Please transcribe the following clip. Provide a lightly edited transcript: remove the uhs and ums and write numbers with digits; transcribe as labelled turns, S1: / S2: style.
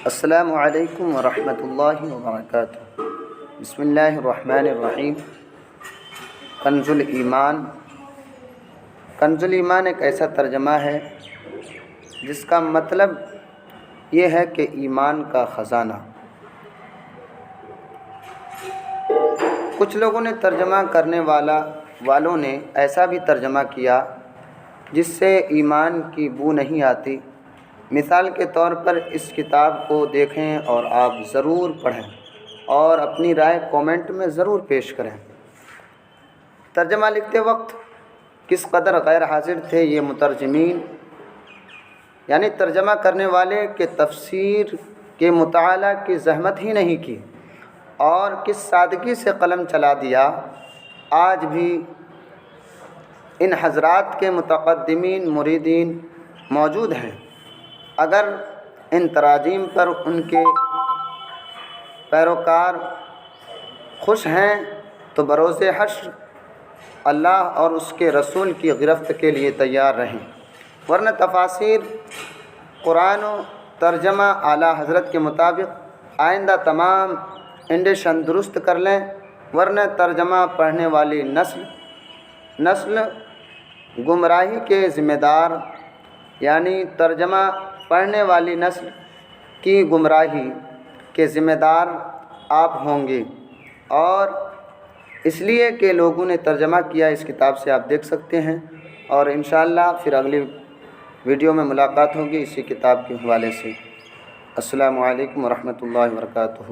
S1: السلام علیکم ورحمۃ اللہ وبرکاتہ۔ بسم اللہ الرحمن الرحیم۔ کنز الایمان۔ کنز الایمان ایک ایسا ترجمہ ہے جس کا مطلب یہ ہے کہ ایمان کا خزانہ۔ کچھ لوگوں نے ترجمہ کرنے والوں نے ایسا بھی ترجمہ کیا جس سے ایمان کی بو نہیں آتی۔ مثال کے طور پر اس کتاب کو دیکھیں اور آپ ضرور پڑھیں اور اپنی رائے کومنٹ میں ضرور پیش کریں۔ ترجمہ لکھتے وقت کس قدر غیر حاضر تھے یہ مترجمین، یعنی ترجمہ کرنے والے کے تفسیر کے مطالعہ کی زحمت ہی نہیں کی، اور کس سادگی سے قلم چلا دیا۔ آج بھی ان حضرات کے متقدمین مریدین موجود ہیں۔ اگر ان تراجیم پر ان کے پیروکار خوش ہیں تو بروز حشر اللہ اور اس کے رسول کی گرفت کے لیے تیار رہیں، ورنہ تفاسیر قرآن و ترجمہ اعلیٰ حضرت کے مطابق آئندہ تمام انڈیشن درست کر لیں، ورنہ ترجمہ پڑھنے والی نسل گمراہی کے ذمہ دار، یعنی ترجمہ پڑھنے والی نسل کی گمراہی کے ذمہ دار آپ ہوں گے، اور اس لیے کہ لوگوں نے ترجمہ کیا اس کتاب سے آپ دیکھ سکتے ہیں، اور انشاءاللہ پھر اگلی ویڈیو میں ملاقات ہوگی اسی کتاب کے حوالے سے۔ السلام علیکم ورحمۃ اللہ وبرکاتہ۔